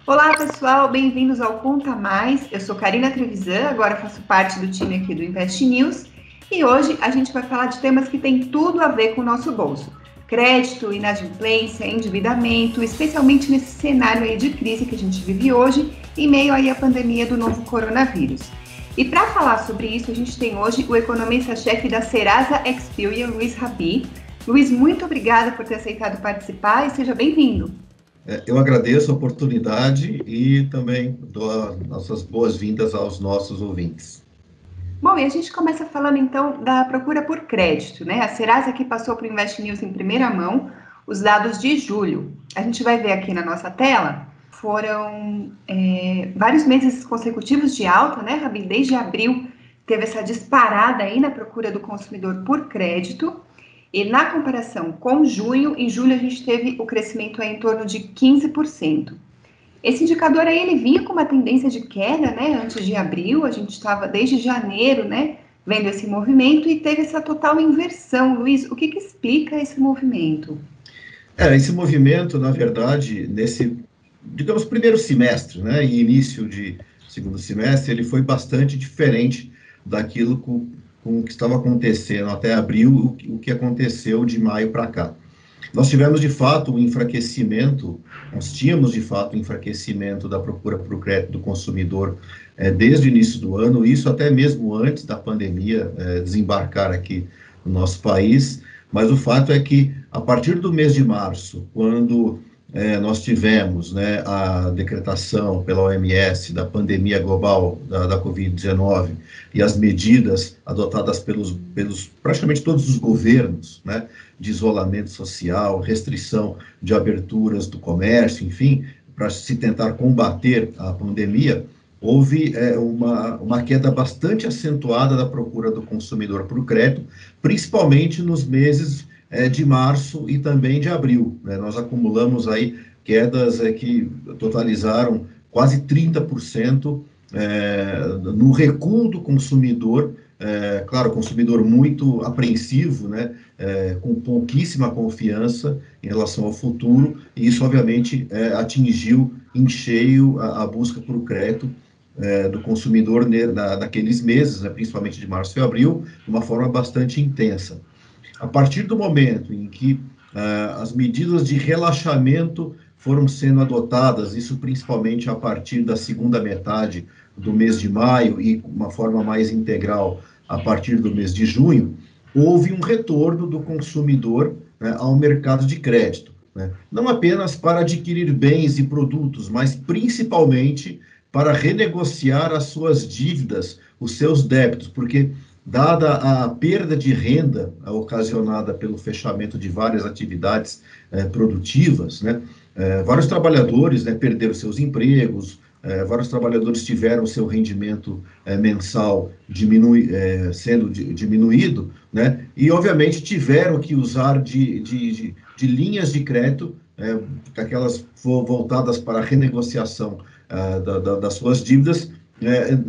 Olá, pessoal, bem-vindos ao Conta Mais. Eu sou Karina Trevisan, agora faço parte do time aqui do Invest News e hoje a gente vai falar de temas que têm tudo a ver com o nosso bolso. Crédito, inadimplência, endividamento, especialmente nesse cenário aí de crise que a gente vive hoje, em meio aí à pandemia do novo coronavírus. E para falar sobre isso, a gente tem hoje o economista-chefe da Serasa Experian, Luiz Rabi. Luiz, muito obrigada por ter aceitado participar e seja bem-vindo. Eu agradeço a oportunidade e também dou as nossas boas-vindas aos nossos ouvintes. Bom, e a gente começa falando então da procura por crédito, né? A Serasa aqui passou para o Invest News em primeira mão os dados de julho. A gente vai ver aqui na nossa tela, foram vários meses consecutivos de alta, né, Rabi? Desde abril teve essa disparada aí na procura do consumidor por crédito. E na comparação com junho, em julho a gente teve o crescimento aí em torno de 15%. Esse indicador aí, ele vinha com uma tendência de queda, né, antes de abril, a gente estava desde janeiro, né, vendo esse movimento e teve essa total inversão. Luiz, o que explica esse movimento? Esse movimento, na verdade, nesse, digamos, primeiro semestre, né, e início de segundo semestre, ele foi bastante diferente daquilo com o que estava acontecendo até abril, o que aconteceu de maio para cá. Nós tínhamos, de fato, um enfraquecimento da procura por crédito do consumidor desde o início do ano, isso até mesmo antes da pandemia desembarcar aqui no nosso país, mas o fato é que, a partir do mês de março, quando nós tivemos, né, a decretação pela OMS da pandemia global da Covid-19 e as medidas adotadas pelos praticamente todos os governos, né, de isolamento social, restrição de aberturas do comércio, enfim, para se tentar combater a pandemia, houve uma queda bastante acentuada da procura do consumidor por crédito, principalmente nos meses de março e também de abril, né? Nós acumulamos aí quedas que totalizaram quase 30% no recuo do consumidor, claro, consumidor muito apreensivo, né, com pouquíssima confiança em relação ao futuro, e isso obviamente atingiu em cheio a busca por crédito do consumidor naqueles meses, né, principalmente de março e abril, de uma forma bastante intensa. A partir do momento em que as medidas de relaxamento foram sendo adotadas, isso principalmente a partir da segunda metade do mês de maio e uma forma mais integral a partir do mês de junho, houve um retorno do consumidor, né, ao mercado de crédito, né? Não apenas para adquirir bens e produtos, mas principalmente para renegociar as suas dívidas, os seus débitos, porque dada a perda de renda ocasionada pelo fechamento de várias atividades produtivas, né, vários trabalhadores, né, perderam seus empregos, vários trabalhadores tiveram seu rendimento mensal sendo diminuído, né, e obviamente tiveram que usar de linhas de crédito, aquelas voltadas para a renegociação das suas dívidas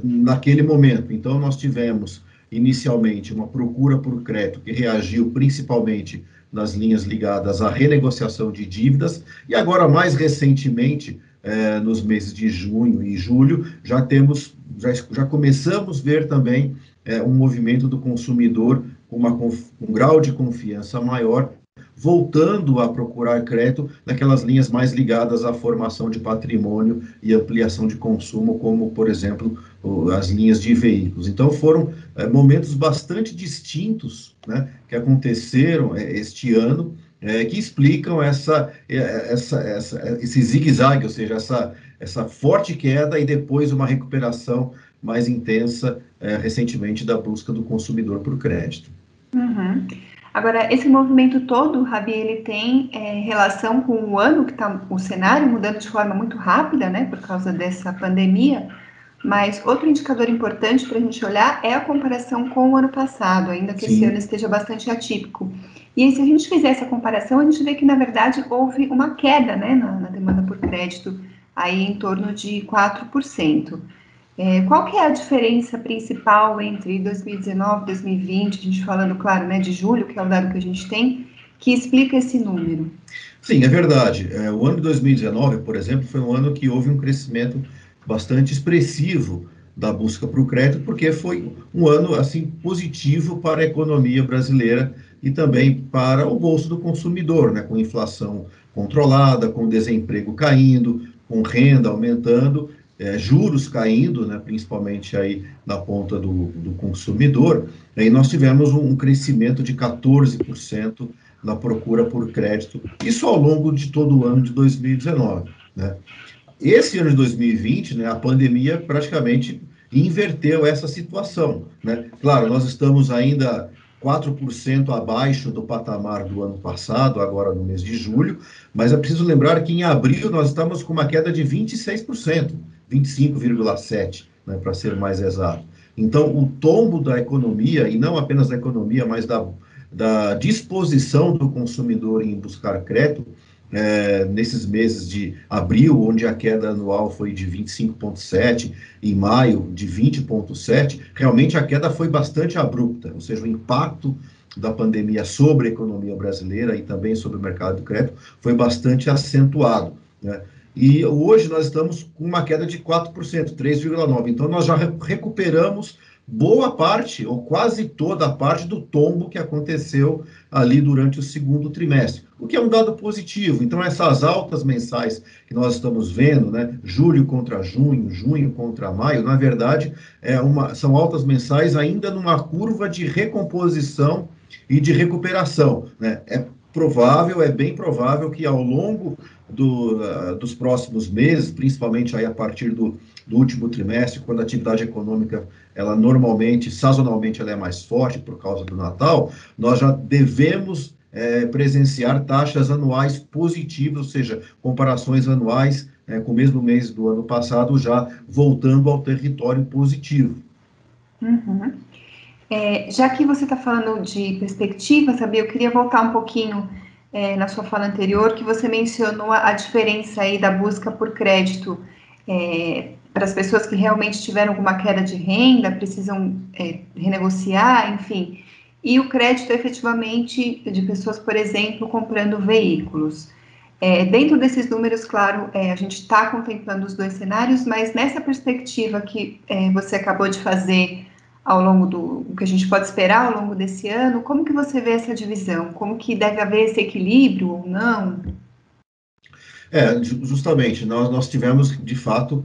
naquele momento. Então nós tivemos inicialmente uma procura por crédito que reagiu principalmente nas linhas ligadas à renegociação de dívidas, e agora mais recentemente, nos meses de junho e julho, já começamos a ver também um movimento do consumidor com um grau de confiança maior, voltando a procurar crédito naquelas linhas mais ligadas à formação de patrimônio e ampliação de consumo, como, por exemplo, as linhas de veículos. Então, foram momentos bastante distintos, né, que aconteceram este ano, que explicam esse zigue-zague, ou seja, essa forte queda e depois uma recuperação mais intensa recentemente da busca do consumidor por crédito. Uhum. Agora, esse movimento todo, Rabi, ele tem relação com o ano que está o cenário mudando de forma muito rápida, né, por causa dessa pandemia, mas outro indicador importante para a gente olhar é a comparação com o ano passado, ainda que esse ano esteja bastante atípico. E aí, se a gente fizer essa comparação, a gente vê que, na verdade, houve uma queda, né, na demanda por crédito, aí em torno de 4%. Qual que é a diferença principal entre 2019 e 2020, a gente falando, claro, né, de julho, que é o dado que a gente tem, que explica esse número. Sim, é verdade. O ano de 2019, por exemplo, foi um ano que houve um crescimento bastante expressivo da busca por crédito, porque foi um ano assim positivo para a economia brasileira e também para o bolso do consumidor, né, com inflação controlada, com desemprego caindo, com renda aumentando, juros caindo, né, principalmente aí na ponta do consumidor. Aí nós tivemos um crescimento de 14% na procura por crédito, isso ao longo de todo o ano de 2019, né? Esse ano de 2020, né, a pandemia praticamente inverteu essa situação, né? Claro, nós estamos ainda 4% abaixo do patamar do ano passado, agora no mês de julho, mas é preciso lembrar que em abril nós estamos com uma queda de 26%, 25,7%, né, para ser mais exato. Então, o tombo da economia, e não apenas da economia, mas da disposição do consumidor em buscar crédito, nesses meses de abril, onde a queda anual foi de 25,7%, em maio de 20,7%, realmente a queda foi bastante abrupta, ou seja, o impacto da pandemia sobre a economia brasileira e também sobre o mercado de crédito foi bastante acentuado, né? E hoje nós estamos com uma queda de 4%, 3,9%. Então, nós já recuperamos boa parte, ou quase toda a parte do tombo que aconteceu ali durante o segundo trimestre, o que é um dado positivo. Então, essas altas mensais que nós estamos vendo, né, julho contra junho, junho contra maio, na verdade, são altas mensais ainda numa curva de recomposição e de recuperação, né? É bem provável que ao longo dos próximos meses, principalmente aí a partir do último trimestre, quando a atividade econômica, ela normalmente, sazonalmente, ela é mais forte por causa do Natal, nós já devemos presenciar taxas anuais positivas, ou seja, comparações anuais com o mesmo mês do ano passado, já voltando ao território positivo. Uhum. Já que você está falando de perspectiva, sabia, eu queria voltar um pouquinho na sua fala anterior, que você mencionou a diferença aí da busca por crédito para as pessoas que realmente tiveram alguma queda de renda, precisam renegociar, enfim, e o crédito efetivamente de pessoas, por exemplo, comprando veículos. Dentro desses números, claro, a gente está contemplando os dois cenários, mas nessa perspectiva que você acabou de fazer ao longo do que a gente pode esperar ao longo desse ano, como que você vê essa divisão? Como que deve haver esse equilíbrio ou não? Justamente, nós tivemos, de fato,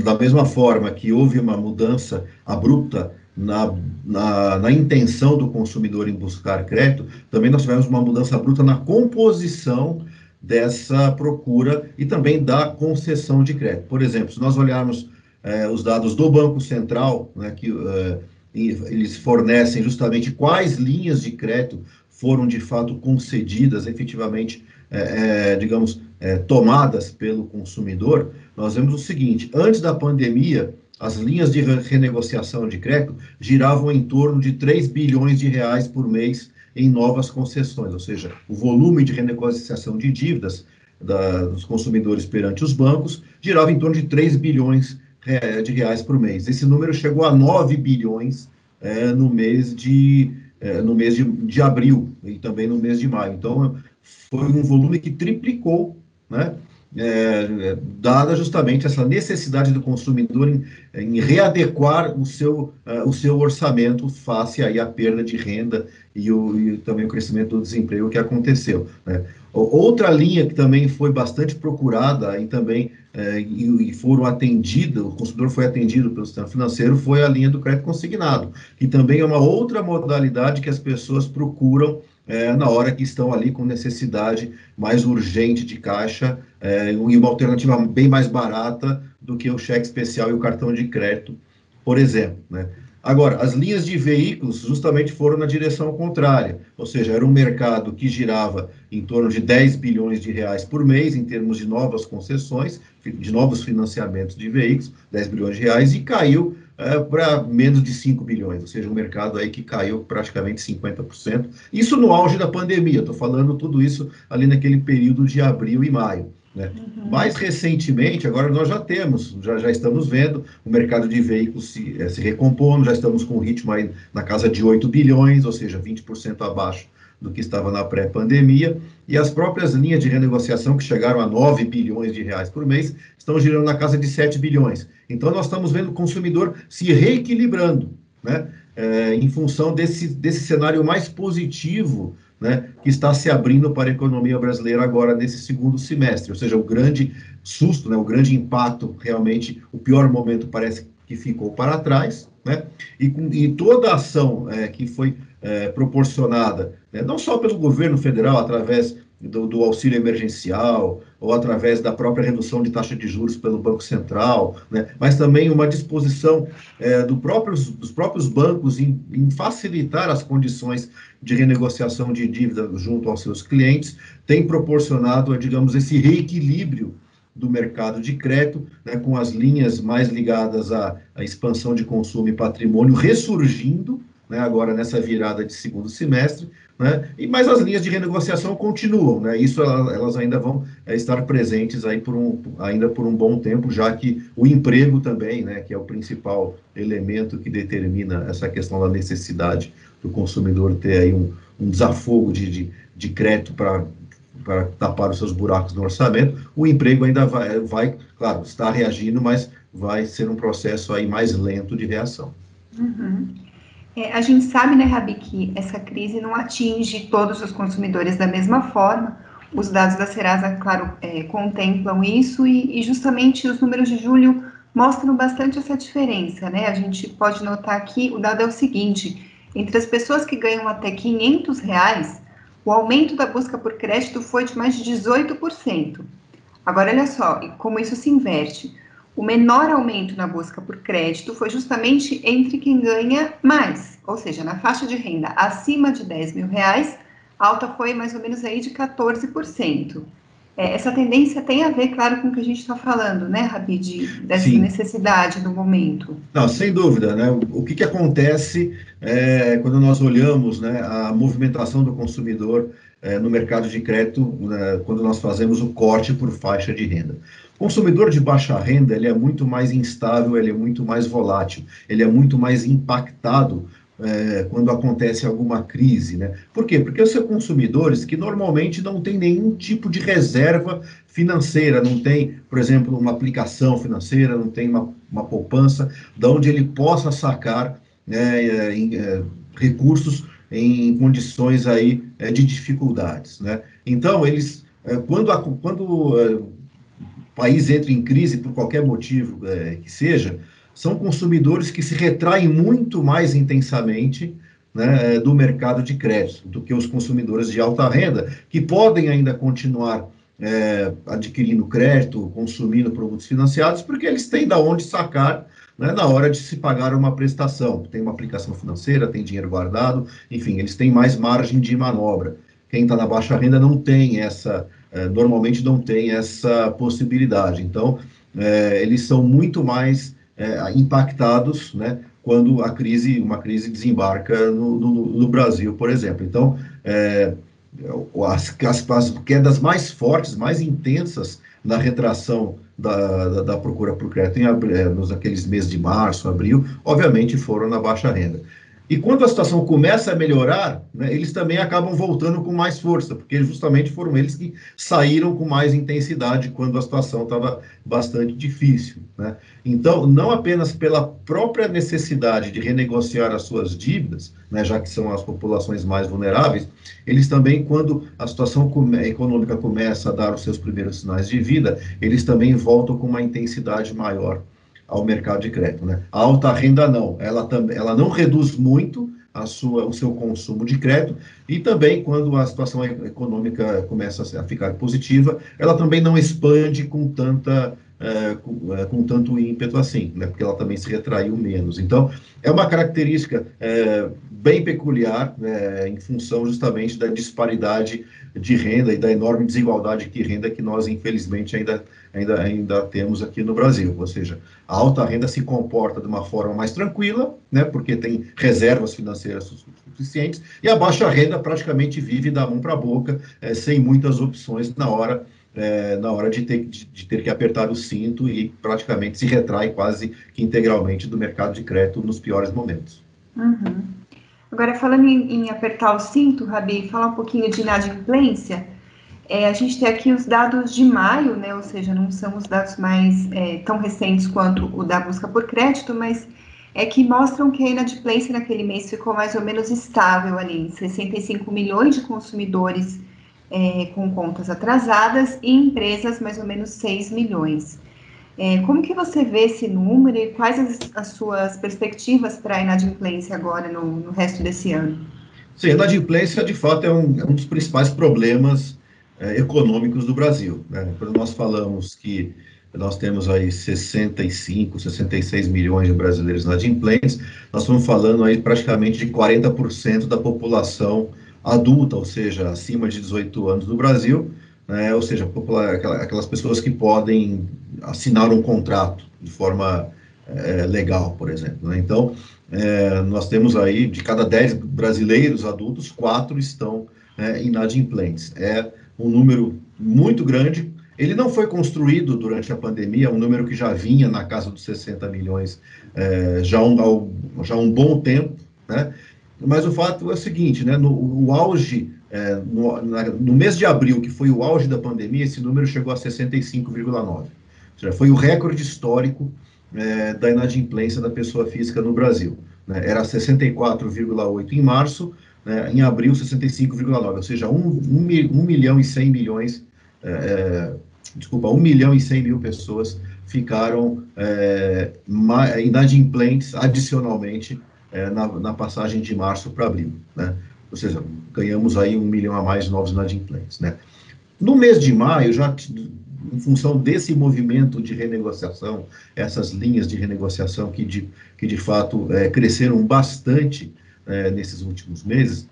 da mesma forma que houve uma mudança abrupta na intenção do consumidor em buscar crédito, também nós tivemos uma mudança abrupta na composição dessa procura e também da concessão de crédito. Por exemplo, se nós olharmos os dados do Banco Central, né, que eles fornecem justamente quais linhas de crédito foram de fato concedidas, efetivamente, digamos, tomadas pelo consumidor, nós vemos o seguinte: antes da pandemia, as linhas de renegociação de crédito giravam em torno de 3 bilhões de reais por mês em novas concessões, ou seja, o volume de renegociação de dívidas dos consumidores perante os bancos girava em torno de 3 bilhões de reais por mês. Esse número chegou a 9 bilhões no mês de abril e também no mês de maio. Então, foi um volume que triplicou, né? Dada justamente essa necessidade do consumidor em readequar o seu orçamento face aí à perda de renda e também o crescimento do desemprego que aconteceu, né? Outra linha que também foi bastante procurada e também e foram atendidas, o consumidor foi atendido pelo sistema financeiro, foi a linha do crédito consignado, que também é uma outra modalidade que as pessoas procuram na hora que estão ali com necessidade mais urgente de caixa e uma alternativa bem mais barata do que o cheque especial e o cartão de crédito, por exemplo, né? Agora, as linhas de veículos justamente foram na direção contrária, ou seja, era um mercado que girava em torno de 10 bilhões de reais por mês em termos de novas concessões, de novos financiamentos de veículos, 10 bilhões de reais, e caiu para menos de 5 bilhões, ou seja, um mercado aí que caiu praticamente 50%. Isso no auge da pandemia, estou falando tudo isso ali naquele período de abril e maio, né? Mais recentemente, agora nós já estamos vendo o mercado de veículos se recompondo, já estamos com um ritmo aí na casa de 8 bilhões, ou seja, 20% abaixo do que estava na pré-pandemia, e as próprias linhas de renegociação, que chegaram a 9 bilhões de reais por mês, estão girando na casa de 7 bilhões. Então, nós estamos vendo o consumidor se reequilibrando, né, em função desse cenário mais positivo, né, que está se abrindo para a economia brasileira agora nesse segundo semestre, ou seja, o grande susto, né, o grande impacto, realmente, o pior momento parece que ficou para trás, né, e toda a ação que foi proporcionada, né, não só pelo governo federal, através do auxílio emergencial, ou através da própria redução de taxa de juros pelo Banco Central, né, mas também uma disposição dos próprios bancos em facilitar as condições de renegociação de dívida junto aos seus clientes, tem proporcionado, digamos, esse reequilíbrio do mercado de crédito, né, com as linhas mais ligadas à expansão de consumo e patrimônio ressurgindo, né, agora nessa virada de segundo semestre, né, mas as linhas de renegociação continuam, né, isso elas ainda vão estar presentes aí ainda por um bom tempo, já que o emprego também, né, que é o principal elemento que determina essa questão da necessidade do consumidor ter aí um desafogo de crédito para tapar os seus buracos no orçamento, o emprego ainda vai, claro, está reagindo, mas vai ser um processo aí mais lento de reação. Uhum. A gente sabe, né, Rabi, que essa crise não atinge todos os consumidores da mesma forma. Os dados da Serasa, claro, contemplam isso e justamente os números de julho mostram bastante essa diferença, né? A gente pode notar que o dado é o seguinte: entre as pessoas que ganham até R$ 500, o aumento da busca por crédito foi de mais de 18%. Agora, olha só, como isso se inverte. O menor aumento na busca por crédito foi justamente entre quem ganha mais, ou seja, na faixa de renda acima de R$ 10.000, a alta foi mais ou menos aí de 14%. Essa tendência tem a ver, claro, com o que a gente está falando, né, Rabi, dessa Sim. necessidade do momento. Não, sem dúvida, né? O que acontece quando nós olhamos, né, a movimentação do consumidor no mercado de crédito, né, quando nós fazemos o corte por faixa de renda. O consumidor de baixa renda, ele é muito mais instável, ele é muito mais volátil, ele é muito mais impactado quando acontece alguma crise, né? Por quê? Porque são consumidores que normalmente não têm nenhum tipo de reserva financeira, não tem, por exemplo, uma aplicação financeira, não tem uma poupança, de onde ele possa sacar, né, recursos em condições aí de dificuldades, né? Então, eles, quando o país entra em crise por qualquer motivo que seja, são consumidores que se retraem muito mais intensamente, né, do mercado de crédito do que os consumidores de alta renda, que podem ainda continuar adquirindo crédito, consumindo produtos financiados, porque eles têm de onde sacar, né, na hora de se pagar uma prestação. Tem uma aplicação financeira, tem dinheiro guardado, enfim, eles têm mais margem de manobra. Quem está na baixa renda não tem normalmente não tem essa possibilidade. Então, eles são muito mais impactados, né, quando uma crise desembarca no Brasil, por exemplo. Então, as quedas mais fortes, mais intensas na retração da procura por crédito naqueles meses de março, abril, obviamente foram na baixa renda. E quando a situação começa a melhorar, né, eles também acabam voltando com mais força, porque justamente foram eles que saíram com mais intensidade quando a situação estava bastante difícil, né? Então, não apenas pela própria necessidade de renegociar as suas dívidas, né, já que são as populações mais vulneráveis, eles também, quando a situação econômica começa a dar os seus primeiros sinais de vida, eles também voltam com uma intensidade maior ao mercado de crédito, né? A alta renda não, ela não reduz muito o seu consumo de crédito, e também quando a situação econômica começa a ficar positiva, ela também não expande com tanto ímpeto assim, né? Porque ela também se retraiu menos. Então, é uma característica bem peculiar, em função justamente da disparidade de renda e da enorme desigualdade de renda que nós, infelizmente, ainda temos aqui no Brasil. Ou seja, a alta renda se comporta de uma forma mais tranquila, né, porque tem reservas financeiras suficientes, e a baixa renda praticamente vive da mão para a boca, sem muitas opções na hora de ter que apertar o cinto, e praticamente se retrai quase que integralmente do mercado de crédito nos piores momentos. Uhum. Agora, falando em apertar o cinto, Rabi, falar um pouquinho de inadimplência, a gente tem aqui os dados de maio, né, ou seja, não são os dados mais tão recentes quanto o da busca por crédito, mas que mostram que a inadimplência naquele mês ficou mais ou menos estável ali, 65 milhões de consumidores com contas atrasadas e empresas mais ou menos 6 milhões. Como que você vê esse número e quais as suas perspectivas para a inadimplência agora no resto desse ano? Sim, a inadimplência, de fato, é um dos principais problemas econômicos do Brasil, né? Quando nós falamos que nós temos aí 65, 66 milhões de brasileiros inadimplentes, nós estamos falando aí praticamente de 40% da população adulta, ou seja, acima de 18 anos do Brasil, né? Ou seja, aquelas pessoas que podem assinar um contrato de forma legal, por exemplo, né? Então, nós temos aí, de cada 10 brasileiros adultos, 4 estão inadimplentes. É um número muito grande. Ele não foi construído durante a pandemia, é um número que já vinha na casa dos 60 milhões já há um bom tempo, né? Mas o fato é o seguinte, né? No auge, no mês de abril, que foi o auge da pandemia, esse número chegou a 65,9. Ou seja, foi o recorde histórico da inadimplência da pessoa física no Brasil, né? Era 64,8 em março, né? Em abril 65,9, ou seja, 1 milhão e 100 milhões, 1 milhão e 100 mil pessoas ficaram inadimplentes adicionalmente na passagem de março para abril, né? Ou seja, ganhamos aí 1 milhão a mais de novos inadimplentes, né? No mês de maio, já em função desse movimento de renegociação, essas linhas de renegociação que de fato cresceram bastante nesses últimos meses,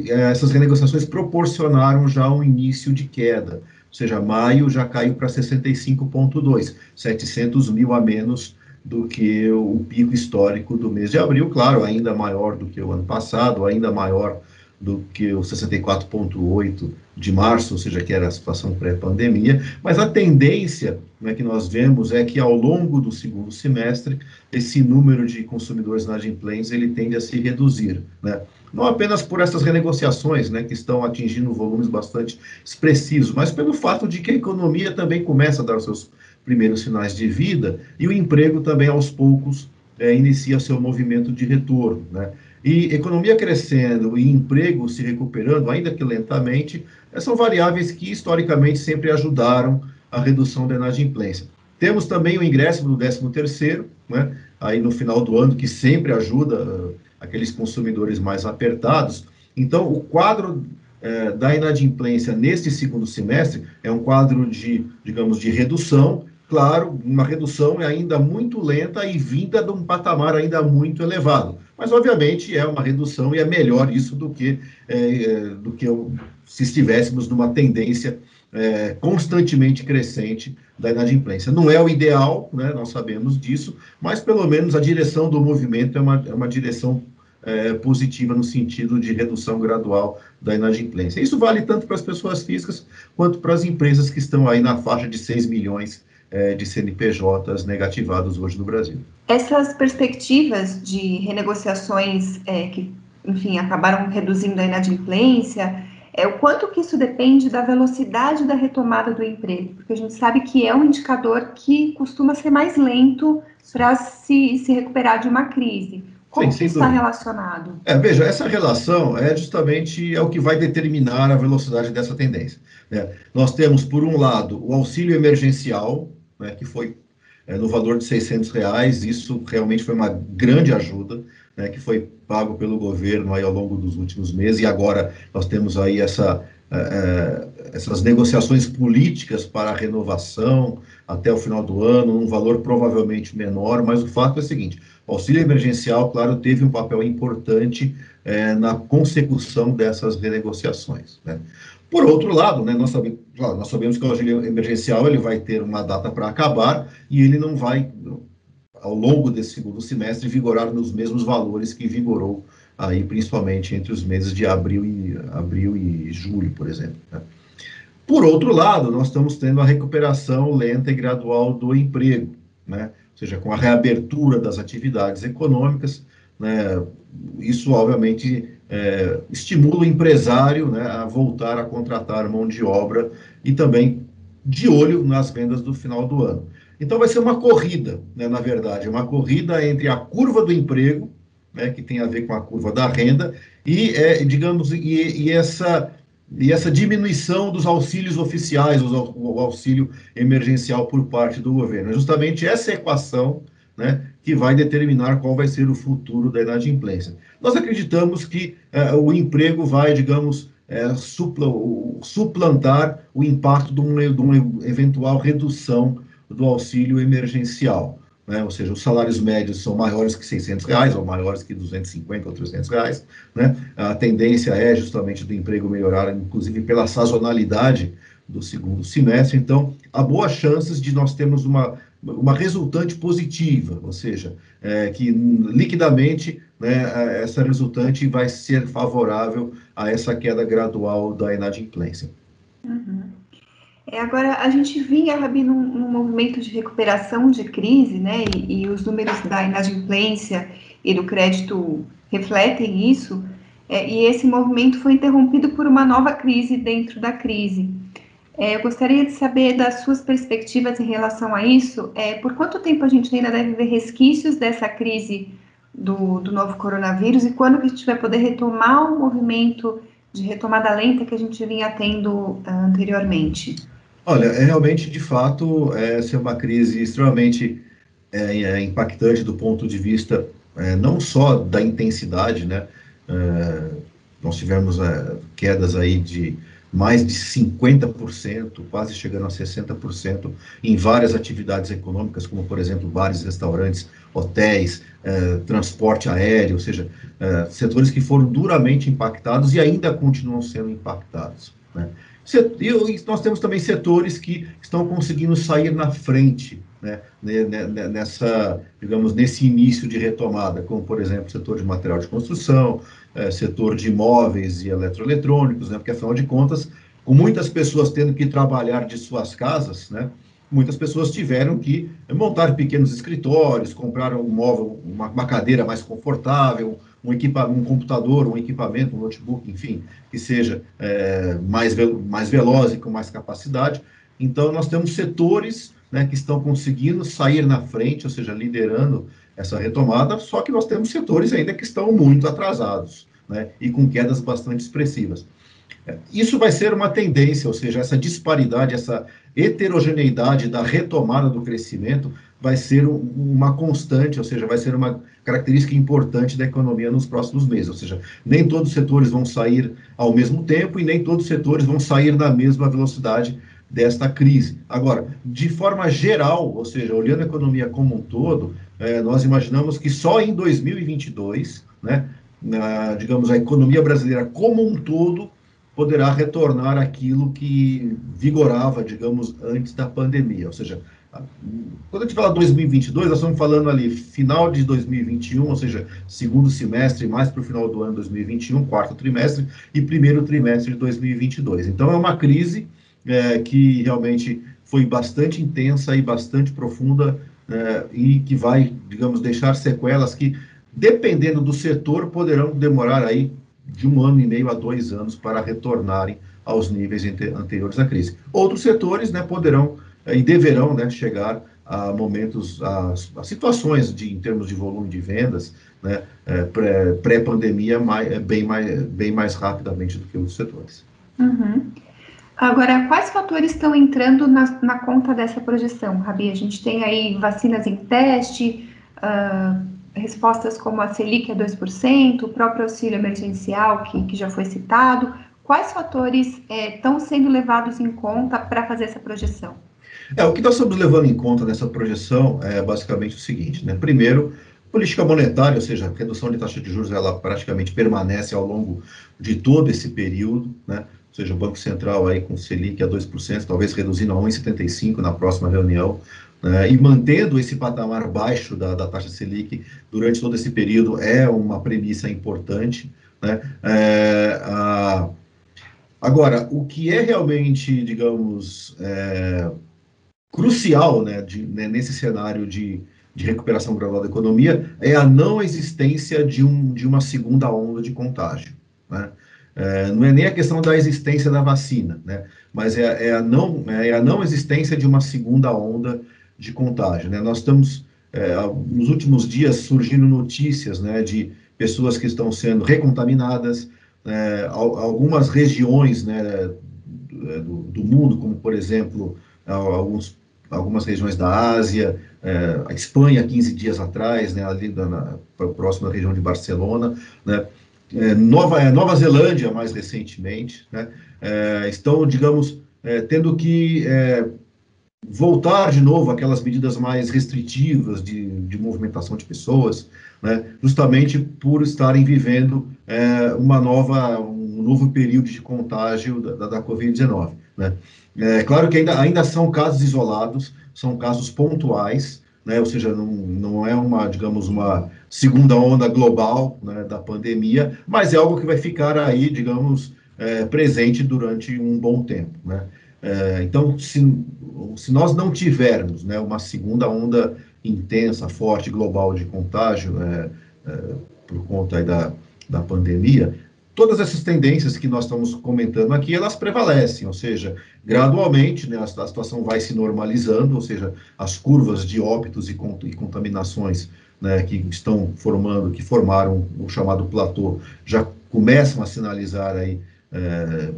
essas renegociações proporcionaram já um início de queda, ou seja, maio já caiu para 65,2, 700 mil a menos do que o pico histórico do mês de abril, claro, ainda maior do que o ano passado, ainda maior do que o 64,8 de março, ou seja, que era a situação pré-pandemia, mas a tendência, né, que nós vemos é que ao longo do segundo semestre, esse número de consumidores inadimplentes, ele tende a se reduzir, né? Não apenas por essas renegociações, né, que estão atingindo volumes bastante expressivos, mas pelo fato de que a economia também começa a dar os seus primeiros sinais de vida e o emprego também, aos poucos, inicia seu movimento de retorno, né? E economia crescendo e emprego se recuperando, ainda que lentamente, são variáveis que historicamente sempre ajudaram a redução da inadimplência. Temos também o ingresso do 13º, né, aí no final do ano, que sempre ajuda aqueles consumidores mais apertados. Então, o quadro da inadimplência neste segundo semestre é um quadro de, digamos, de redução, claro, uma redução ainda muito lenta e vinda de um patamar ainda muito elevado. Mas, obviamente, é uma redução e é melhor isso do que se estivéssemos numa tendência constantemente crescente da inadimplência. Não é o ideal, né, nós sabemos disso, mas, pelo menos, a direção do movimento é uma direção positiva no sentido de redução gradual da inadimplência. Isso vale tanto para as pessoas físicas quanto para as empresas que estão aí na faixa de 6 milhões de CNPJs negativados hoje no Brasil. Essas perspectivas de renegociações que, enfim, acabaram reduzindo a inadimplência, o quanto que isso depende da velocidade da retomada do emprego? Porque a gente sabe que é um indicador que costuma ser mais lento para se recuperar de uma crise. Como que está relacionado? Veja, essa relação justamente o que vai determinar a velocidade dessa tendência, né? Nós temos, por um lado, o auxílio emergencial, né, que foi no valor de R$600, isso realmente foi uma grande ajuda, né, que foi pago pelo governo aí ao longo dos últimos meses, e agora nós temos aí essas negociações políticas para a renovação até o final do ano, um valor provavelmente menor, mas o fato é o seguinte: o auxílio emergencial, claro, teve um papel importante na consecução dessas renegociações, né? Por outro lado, né, nós sabemos que o auxílio emergencial ele vai ter uma data para acabar e ele não vai, ao longo desse segundo semestre, vigorar nos mesmos valores que vigorou aí, principalmente entre os meses de abril e julho, por exemplo, né? Por outro lado, nós estamos tendo a recuperação lenta e gradual do emprego, né? Ou seja, com a reabertura das atividades econômicas, né, isso, obviamente, estimula o empresário, né, a voltar a contratar mão de obra e também de olho nas vendas do final do ano. Então, vai ser uma corrida, né, na verdade, uma corrida entre a curva do emprego, né, que tem a ver com a curva da renda, e, digamos, e essa diminuição dos auxílios oficiais, o auxílio emergencial por parte do governo. É justamente essa equação, né, que vai determinar qual vai ser o futuro da inadimplência. Nós acreditamos que o emprego vai, digamos, suplantar o impacto de uma eventual redução do auxílio emergencial. Né? Ou seja, os salários médios são maiores que R$ 600, ou maiores que 250 ou R$ 300. Né? A tendência é justamente do emprego melhorar, inclusive pela sazonalidade do segundo semestre. Então, há boas chances de nós termos uma resultante positiva, ou seja, que liquidamente, né, essa resultante vai ser favorável a essa queda gradual da inadimplência. Uhum. Agora, a gente vinha, Rabi, num movimento de recuperação de crise, né? E os números da inadimplência e do crédito refletem isso, e esse movimento foi interrompido por uma nova crise dentro da crise. Eu gostaria de saber das suas perspectivas em relação a isso. Por quanto tempo a gente ainda deve ver resquícios dessa crise do novo coronavírus e quando que a gente vai poder retomar o movimento de retomada lenta que a gente vinha tendo anteriormente? Olha, realmente, de fato, essa é uma crise extremamente impactante do ponto de vista não só da intensidade, né? Nós tivemos quedas aí de mais de 50%, quase chegando a 60%, em várias atividades econômicas, como, por exemplo, bares, restaurantes, hotéis, transporte aéreo, ou seja, setores que foram duramente impactados e ainda continuam sendo impactados. Né? E nós temos também setores que estão conseguindo sair na frente, né, nessa, digamos, nesse início de retomada, como, por exemplo, o setor de material de construção, setor de imóveis e eletroeletrônicos, né, porque, afinal de contas, com muitas pessoas tendo que trabalhar de suas casas, né, muitas pessoas tiveram que montar pequenos escritórios, comprar um móvel, uma cadeira mais confortável, um computador, um equipamento, um notebook, enfim, que seja mais veloz e com mais capacidade. Então, nós temos setores, né, que estão conseguindo sair na frente, ou seja, liderando essa retomada, só que nós temos setores ainda que estão muito atrasados, né, e com quedas bastante expressivas. Isso vai ser uma tendência, ou seja, essa disparidade, essa heterogeneidade da retomada do crescimento vai ser uma constante, ou seja, vai ser uma característica importante da economia nos próximos meses. Ou seja, nem todos os setores vão sair ao mesmo tempo e nem todos os setores vão sair na mesma velocidade desta crise. Agora, de forma geral, ou seja, olhando a economia como um todo, nós imaginamos que só em 2022, né, digamos, a economia brasileira como um todo poderá retornar aquilo que vigorava, digamos, antes da pandemia. Ou seja, quando a gente fala 2022, nós estamos falando ali final de 2021, ou seja, segundo semestre, mais para o final do ano 2021, quarto trimestre, e primeiro trimestre de 2022. Então, é uma crise que realmente foi bastante intensa e bastante profunda, e que vai, digamos, deixar sequelas que, dependendo do setor, poderão demorar aí de 1 ano e meio a 2 anos para retornarem aos níveis anteriores à crise. Outros setores, né, poderão e deverão, né, chegar a momentos, a situações em termos de volume de vendas, né, pré-pandemia, bem mais rapidamente do que outros setores. Uhum. Agora, quais fatores estão entrando na conta dessa projeção, Rabi? A gente tem aí vacinas em teste, respostas como a Selic a 2%, o próprio auxílio emergencial, que já foi citado. Quais fatores estão sendo levados em conta para fazer essa projeção? O que nós estamos levando em conta nessa projeção é basicamente o seguinte, né? Primeiro, política monetária, ou seja, a redução de taxa de juros, ela praticamente permanece ao longo de todo esse período, né? Ou seja, o Banco Central aí com o Selic a 2%, talvez reduzindo a 1,75% na próxima reunião, né? E mantendo esse patamar baixo da taxa Selic durante todo esse período é uma premissa importante, né? Agora, o que é realmente, digamos, crucial, né, nesse cenário de de recuperação gradual da economia é a não existência de uma segunda onda de contágio, né? Não é nem a questão da existência da vacina, né? Mas é a não existência de uma segunda onda de contágio, né? Nós estamos, nos últimos dias, surgindo notícias, né, de pessoas que estão sendo recontaminadas, algumas regiões, né, do mundo, como, por exemplo, algumas regiões da Ásia, a Espanha, 15 dias atrás, né, ali próxima da região de Barcelona, né, Nova Zelândia, mais recentemente, né, estão, digamos, tendo que voltar de novo aquelas medidas mais restritivas de movimentação de pessoas, né, justamente por estarem vivendo um novo período de contágio da Covid-19. Né. Claro que ainda são casos isolados, são casos pontuais, né, ou seja, não é digamos, uma segunda onda global, né, da pandemia, mas é algo que vai ficar aí, digamos, presente durante um bom tempo, né. Então, se nós não tivermos, né, uma segunda onda intensa, forte, global de contágio, por conta aí da pandemia, todas essas tendências que nós estamos comentando aqui, elas prevalecem, ou seja, gradualmente, né, a situação vai se normalizando, ou seja, as curvas de óbitos e contaminações, né, que formaram o chamado platô, já começam a sinalizar aí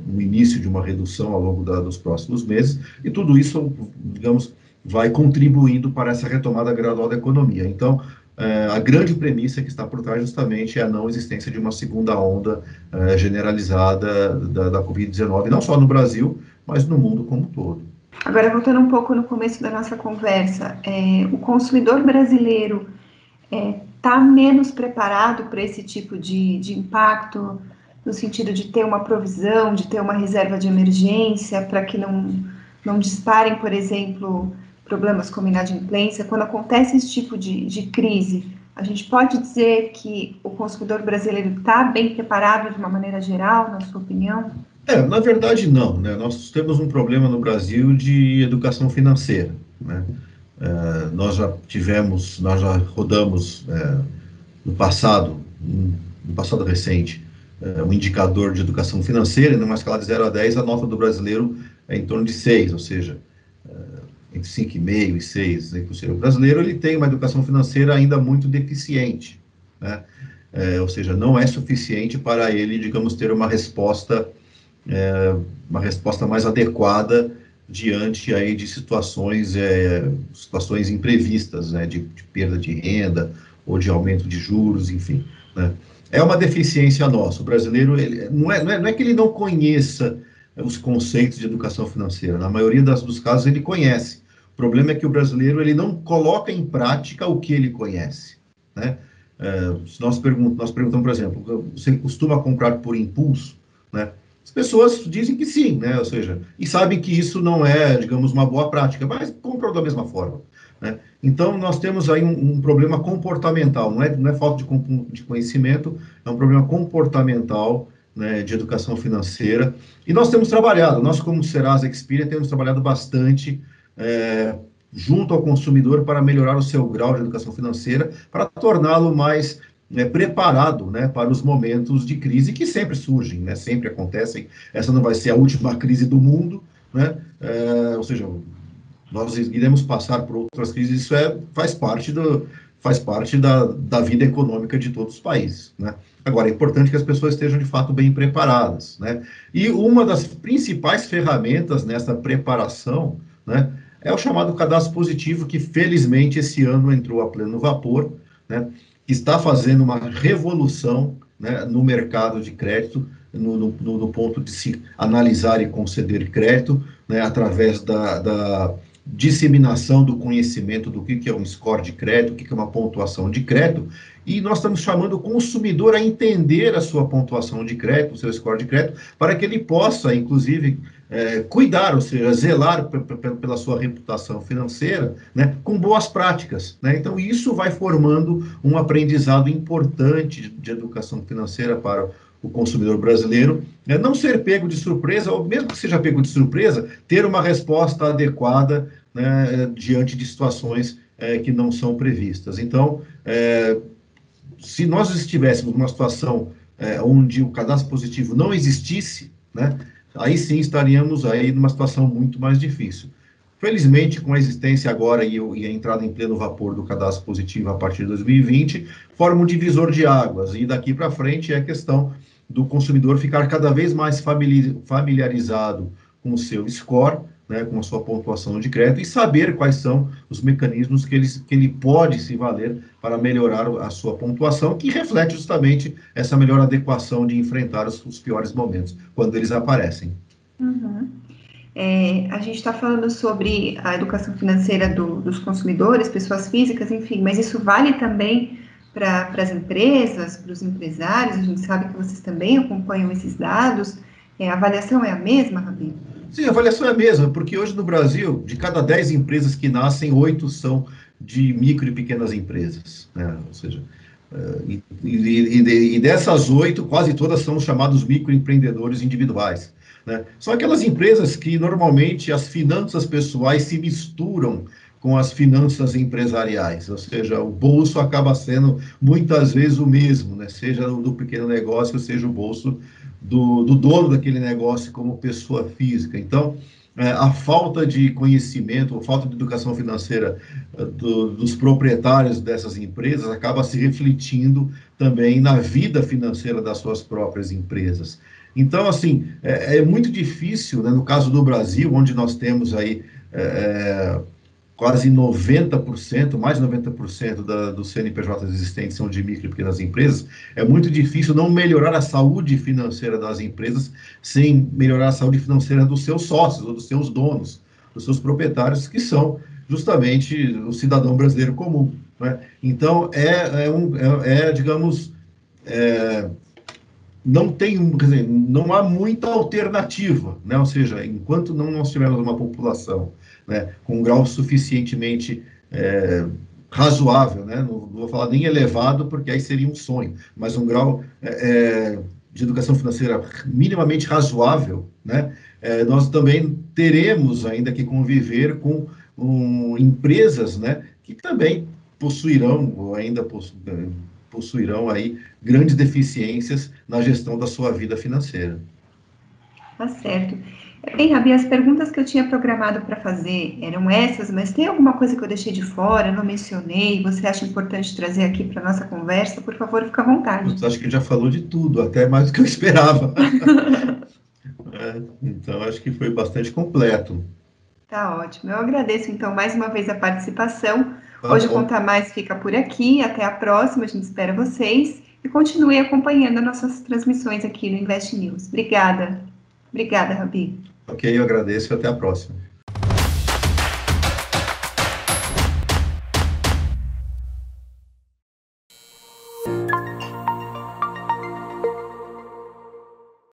no início de uma redução ao longo dos próximos meses, e tudo isso, digamos, vai contribuindo para essa retomada gradual da economia. Então, a grande premissa que está por trás justamente é a não existência de uma segunda onda generalizada da Covid-19, não só no Brasil, mas no mundo como um todo. Agora, voltando um pouco no começo da nossa conversa, o consumidor brasileiro está menos preparado para esse tipo de impacto, no sentido de ter uma provisão, de ter uma reserva de emergência, para que não disparem, por exemplo, problemas como inadimplência. Quando acontece esse tipo de crise, a gente pode dizer que o consumidor brasileiro está bem preparado de uma maneira geral, na sua opinião? Na verdade, não, né? Nós temos um problema no Brasil de educação financeira, né? Nós já rodamos no passado recente, um indicador de educação financeira, numa escala de 0 a 10, a nota do brasileiro é em torno de 6, ou seja, entre 5,5 e 6. Né? Ou seja, o brasileiro ele tem uma educação financeira ainda muito deficiente, né? Ou seja, não é suficiente para ele, digamos, ter uma resposta mais adequada diante aí de situações imprevistas, né, de perda de renda ou de aumento de juros, enfim, né. É uma deficiência nossa. O brasileiro, não é que ele não conheça os conceitos de educação financeira. Na maioria dos casos, ele conhece. O problema é que o brasileiro ele não coloca em prática o que ele conhece, né. Se nós perguntamos, por exemplo, você costuma comprar por impulso, né? As pessoas dizem que sim, né? Ou seja, e sabem que isso não é, digamos, uma boa prática, mas compram da mesma forma, né? Então, nós temos aí um problema comportamental, não é falta de conhecimento, é um problema comportamental, né, de educação financeira. E nós temos trabalhado, nós como Serasa Experian temos trabalhado bastante junto ao consumidor para melhorar o seu grau de educação financeira, para torná-lo mais preparado, né, para os momentos de crise que sempre surgem, né, sempre acontecem. Essa não vai ser a última crise do mundo, né, ou seja, nós iremos passar por outras crises, isso faz parte da vida econômica de todos os países, né. Agora, é importante que as pessoas estejam, de fato, bem preparadas, né, e uma das principais ferramentas nessa preparação, né, é o chamado cadastro positivo, que felizmente esse ano entrou a pleno vapor, né, que está fazendo uma revolução, né, no mercado de crédito, no ponto de se analisar e conceder crédito, né, através da disseminação do conhecimento do que é um score de crédito, o que é uma pontuação de crédito, e nós estamos chamando o consumidor a entender a sua pontuação de crédito, o seu score de crédito, para que ele possa, inclusive, cuidar, ou seja, zelar pela sua reputação financeira, né, com boas práticas, né? Então, isso vai formando um aprendizado importante de educação financeira para o consumidor brasileiro, né? Não ser pego de surpresa, ou mesmo que seja pego de surpresa, ter uma resposta adequada, né, diante de situações que não são previstas. Então, se nós estivéssemos numa situação onde o cadastro positivo não existisse, né, aí sim estaríamos aí numa situação muito mais difícil. Felizmente, com a existência agora e a entrada em pleno vapor do cadastro positivo a partir de 2020, forma um divisor de águas, e daqui para frente é a questão do consumidor ficar cada vez mais familiarizado com o seu score, né, com a sua pontuação de crédito, e saber quais são os mecanismos que ele pode se valer para melhorar a sua pontuação, que reflete justamente essa melhor adequação de enfrentar os piores momentos, quando eles aparecem. Uhum. A gente está falando sobre a educação financeira dos consumidores, pessoas físicas, enfim, mas isso vale também para as empresas, para os empresários. A gente sabe que vocês também acompanham esses dados. A avaliação é a mesma, Rabi? Sim, a avaliação é a mesma, porque hoje no Brasil, de cada 10 empresas que nascem, 8 são de micro e pequenas empresas, né? Ou seja, e dessas 8, quase todas são chamados microempreendedores individuais, né? São aquelas empresas que normalmente as finanças pessoais se misturam com as finanças empresariais, ou seja, o bolso acaba sendo muitas vezes o mesmo, né? Seja do pequeno negócio, seja o bolso do dono daquele negócio como pessoa física. Então, a falta de conhecimento, a falta de educação financeira dos proprietários dessas empresas acaba se refletindo também na vida financeira das suas próprias empresas. Então, assim, é muito difícil, né, no caso do Brasil, onde nós temos aí quase 90%, mais de 90% dos CNPJs existentes são de micro e pequenas empresas, é muito difícil não melhorar a saúde financeira das empresas sem melhorar a saúde financeira dos seus sócios, ou dos seus donos, dos seus proprietários, que são justamente o cidadão brasileiro comum, né? Então, digamos, não tem, quer dizer, não há muita alternativa, né? Ou seja, enquanto não nós tivermos uma população, né, com um grau suficientemente razoável, né? Não vou falar nem elevado, porque aí seria um sonho, mas um grau de educação financeira minimamente razoável, né? Nós também teremos ainda que conviver com empresas, né, que também possuirão, ou ainda possuirão aí grandes deficiências na gestão da sua vida financeira. Tá certo. Bem, Rabi, as perguntas que eu tinha programado para fazer eram essas, mas tem alguma coisa que eu deixei de fora, não mencionei, você acha importante trazer aqui para nossa conversa? Por favor, fica à vontade. Eu acho que já falou de tudo, até mais do que eu esperava. Então, acho que foi bastante completo. Tá ótimo. Eu agradeço, então, mais uma vez a participação. Tá Hoje o bom. Conta Mais fica por aqui. Até a próxima. A gente espera vocês. E continue acompanhando nossas transmissões aqui no Invest News. Obrigada. Obrigada, Rabi. Ok, eu agradeço e até a próxima.